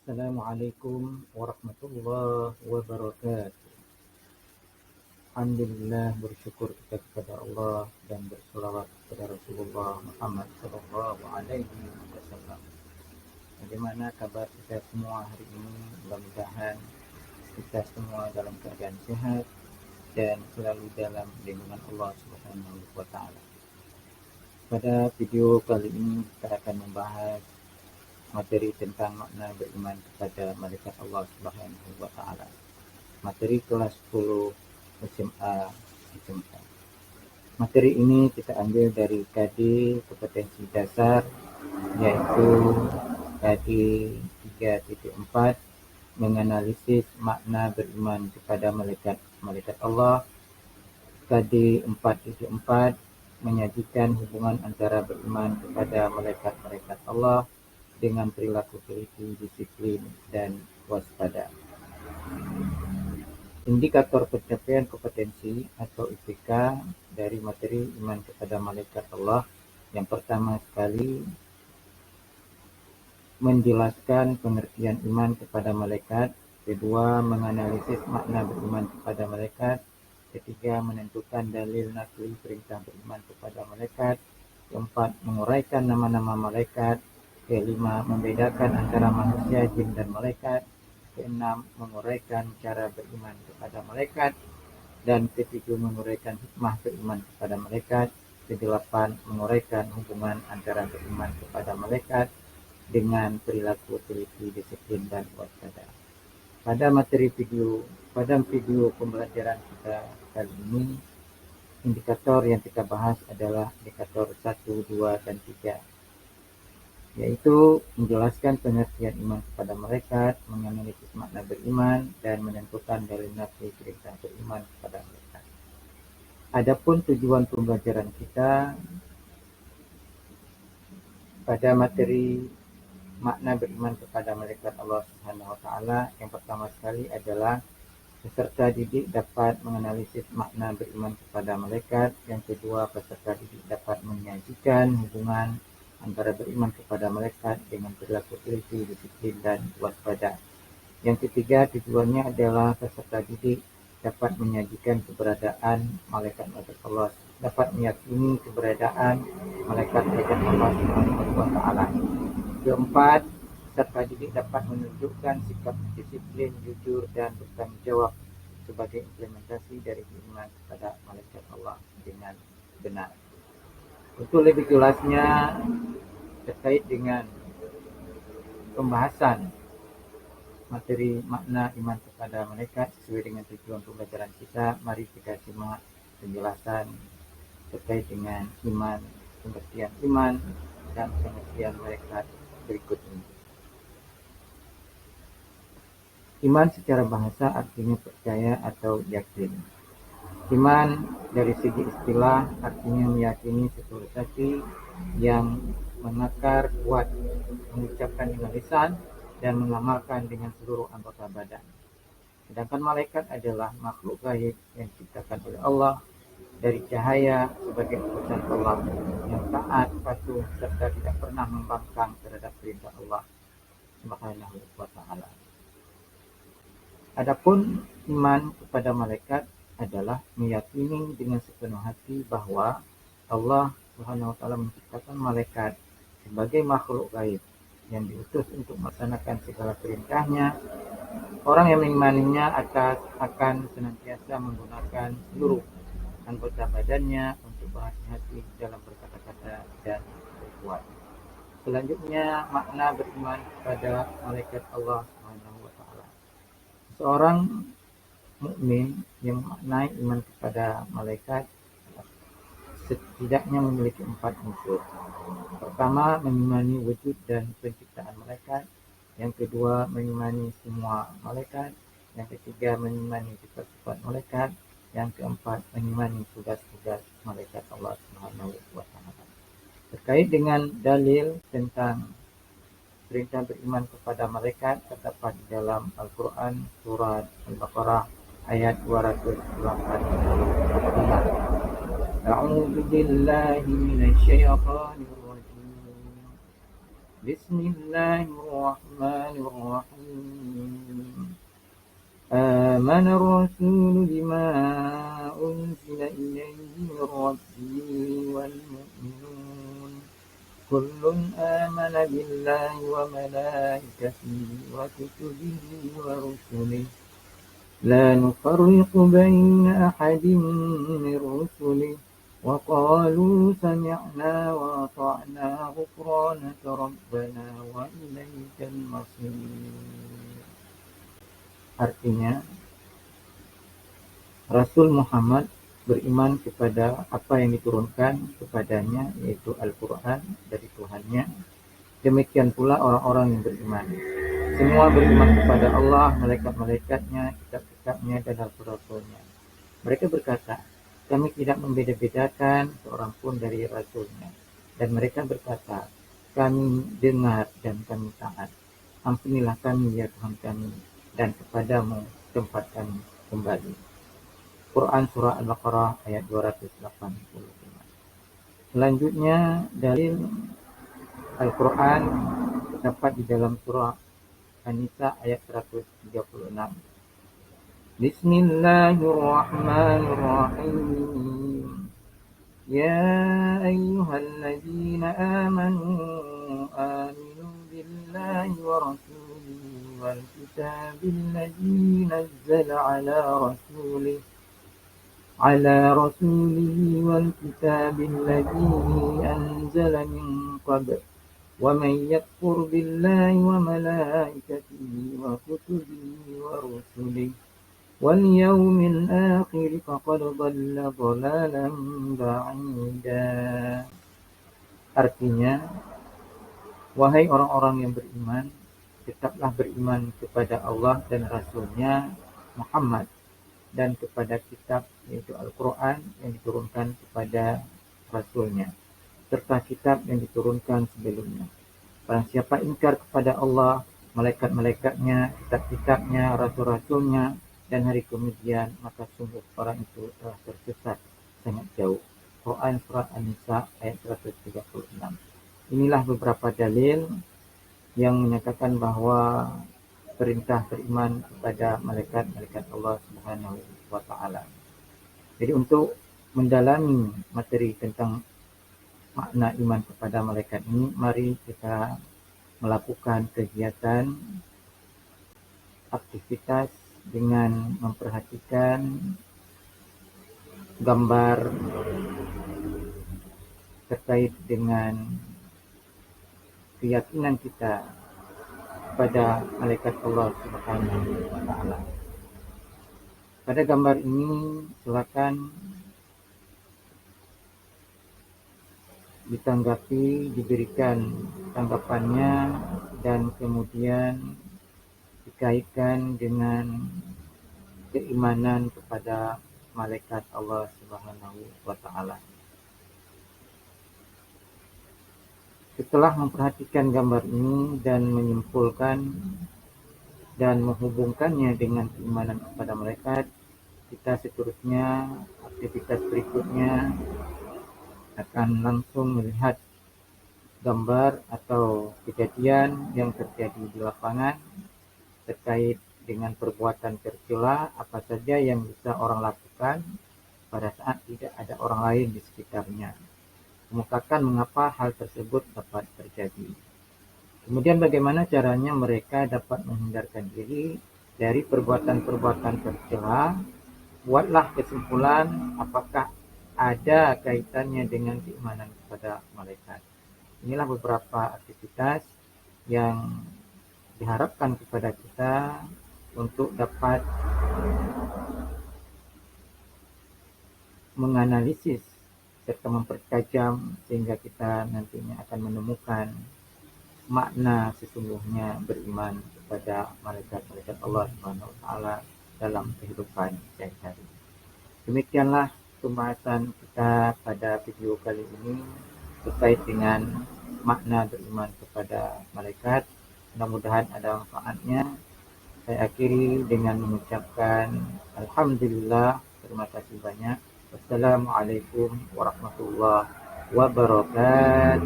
Assalamualaikum warahmatullahi wabarakatuh. Alhamdulillah, bersyukur kita kepada Allah dan berselawat kepada Rasulullah Muhammad Sallallahu Alaihi Wasallam. Bagaimana kabar kita semua hari ini? Mudah-mudahan kita semua dalam keadaan sehat dan selalu dalam lindungan Allah Subhanahu wa Ta'ala. Pada video kali ini kita akan membahas materi tentang makna beriman kepada malaikat Allah Subhanahu wa Ta'ala. Materi kelas 10 SMA SMK. Materi ini kita ambil dari KD kompetensi dasar, yaitu KD 3.4 menganalisis makna beriman kepada malaikat Allah. KD 4.4 menyajikan hubungan antara beriman kepada malaikat Allah dengan perilaku teliti, disiplin, dan waspada. Indikator pencapaian kompetensi atau IPK dari materi iman kepada malaikat Allah. Yang pertama sekali, menjelaskan pengertian iman kepada malaikat. Kedua, menganalisis makna beriman kepada malaikat. Ketiga, menentukan dalil nakli perintah beriman kepada malaikat. Keempat, menguraikan nama-nama malaikat. Kelima, membedakan antara manusia, jin, dan malaikat. Keenam, menguraikan cara beriman kepada malaikat. Dan ketujuh, menguraikan hikmah beriman kepada malaikat. Kedelapan, menguraikan hubungan antara beriman kepada malaikat dengan perilaku teliti, disiplin, dan waspada. Pada video pembelajaran kita kali ini, indikator yang kita bahas adalah indikator 1, 2, dan 3, yaitu menjelaskan pengertian iman kepada malaikat, menganalisis makna beriman, dan menentukan dalil nakli perintah beriman kepada malaikat. Adapun tujuan pembelajaran kita pada materi makna beriman kepada malaikat Allah Subhanahu wa Ta'ala, yang pertama sekali adalah peserta didik dapat menganalisis makna beriman kepada malaikat. Yang kedua, peserta didik dapat menyajikan hubungan antara beriman kepada malaikat dengan perilaku teliti, disiplin, dan waspada. Yang ketiga, tujuannya adalah peserta didik dapat menyajikan keberadaan malaikat-malaikat Allah, dapat meyakini keberadaan malaikat-malaikat Allah Subhanahu wa Ta'ala. Keempat, peserta didik dapat menunjukkan sikap disiplin, jujur, dan bertanggung jawab sebagai implementasi dari iman kepada malaikat Allah dengan benar. Untuk lebih jelasnya terkait dengan pembahasan materi makna iman kepada malaikat sesuai dengan tujuan pembelajaran kita, mari kita simak penjelasan terkait dengan iman, pengertian iman, dan pengertian malaikat berikut ini. Iman secara bahasa artinya percaya atau yakin. Iman dari segi istilah artinya meyakini sesuatu yang mengakar kuat, mengucapkan dengan lisan, dan mengamalkan dengan seluruh anggota badan. Sedangkan malaikat adalah makhluk gaib yang diciptakan oleh Allah dari cahaya sebagai utusan Allah yang taat, patuh, serta tidak pernah membangkang terhadap perintah Allah Subhanahu wa Ta'ala. Adapun iman kepada malaikat adalah meyakini dengan sepenuh hati bahwa Allah Subhanahu wa Ta'ala menciptakan malaikat sebagai makhluk gaib yang diutus untuk melaksanakan segala perintahnya. Orang yang mengimaninya akan senantiasa menggunakan seluruh anggota badannya untuk berhati-hati dalam berkata-kata dan berbuat. Selanjutnya, makna beriman kepada malaikat Allah Subhanahu wa Ta'ala. Seorang mukmin yang memaknai iman kepada malaikat setidaknya memiliki 4 unsur. Pertama, mengimani wujud dan penciptaan malaikat. Yang kedua, mengimani semua malaikat. Yang ketiga, mengimani sifat-sifat malaikat. Yang keempat, mengimani tugas-tugas malaikat Allah Subhanahu wa Ta'ala. Terkait dengan dalil tentang perintah beriman kepada malaikat terdapat di dalam Al-Quran surat Al-Baqarah ayat 285. A'udzu billahi minasyaitonir rajim. Bismillahirrahmanirrahim. Amana ar-rasulu bima unzila ilaihi min rabbih wal mu'minun. Kullun amana billahi wa malaikatihi wa kutubihi wa rusulihi la nufarriqu baina ahadin min rusulihi wa qalu sami'na wa ata'na ghufranaka rabbana wa ilaikal masir. Artinya, Rasul Muhammad beriman kepada apa yang diturunkan kepadanya, yaitu Al-Quran dari Tuhannya. Demikian pula orang-orang yang beriman. Semua beriman kepada Allah, malaikat-malaikatnya, kitab-kitabnya, dan rasul-rasulnya. Mereka berkata, kami tidak membeda-bedakan seorang pun dari rasulnya. Dan mereka berkata, kami dengar dan kami taat. Ampunilah kami ya Tuhan kami, dan kepadamu tempat kami kembali. Quran Surah Al-Baqarah ayat 285. Selanjutnya, dalil Al-Quran terdapat di dalam surah An-Nisa ayat 136. Bismillahirrahmanirrahim. Ya ayyuhalladzina amanu aminu billahi wa rasulihi wal kitabil ladzi nazzala ala rasulihi wal kitabil ladzi anzala min qabl. ومن يكفر بالله وملائكته وكتبه ورسله واليوم الآخر فقد ضل ضلالا بعيدا. Artinya, wahai orang-orang yang beriman, tetaplah beriman kepada Allah dan Rasulnya Muhammad, dan kepada kitab yaitu Al-Quran yang diturunkan kepada Rasulnya, serta kitab yang diturunkan sebelumnya. Barang siapa ingkar kepada Allah, malaikat-malaikatnya, kitab-kitabnya, rasul-rasulnya, dan hari kemudian, maka sungguh orang itu telah tersesat sangat jauh. Quran Surah An-Nisa ayat 136. Inilah beberapa dalil yang menyatakan bahwa perintah beriman kepada malaikat-malaikat Allah Subhanahu wa Ta'ala. Jadi untuk mendalami materi tentang makna iman kepada malaikat ini, mari kita melakukan kegiatan aktivitas dengan memperhatikan gambar terkait dengan keyakinan kita kepada malaikat Allah Subhanahu wa Ta'ala. Pada gambar ini silakan ditanggapi, diberikan tanggapannya, dan kemudian dikaitkan dengan keimanan kepada malaikat Allah Subhanahu wa Ta'ala. Setelah memperhatikan gambar ini dan menyimpulkan dan menghubungkannya dengan keimanan kepada malaikat, kita seterusnya, aktivitas berikutnya akan langsung melihat gambar atau kejadian yang terjadi di lapangan terkait dengan perbuatan tercela apa saja yang bisa orang lakukan pada saat tidak ada orang lain di sekitarnya. Kemukakan mengapa hal tersebut dapat terjadi. Kemudian bagaimana caranya mereka dapat menghindarkan diri dari perbuatan-perbuatan tercela. Buatlah kesimpulan apakah ada kaitannya dengan keimanan kepada malaikat. Inilah beberapa aktivitas yang diharapkan kepada kita untuk dapat menganalisis serta mempertajam sehingga kita nantinya akan menemukan makna sesungguhnya beriman kepada malaikat-malaikat Allah Subhanahu wa Ta'ala dalam kehidupan sehari-hari. Demikianlah pembahasan kita pada video kali ini terkait dengan makna beriman kepada malaikat. Mudah-mudahan ada manfaatnya. Saya akhiri dengan mengucapkan alhamdulillah, terima kasih banyak. Wassalamualaikum warahmatullahi wabarakatuh.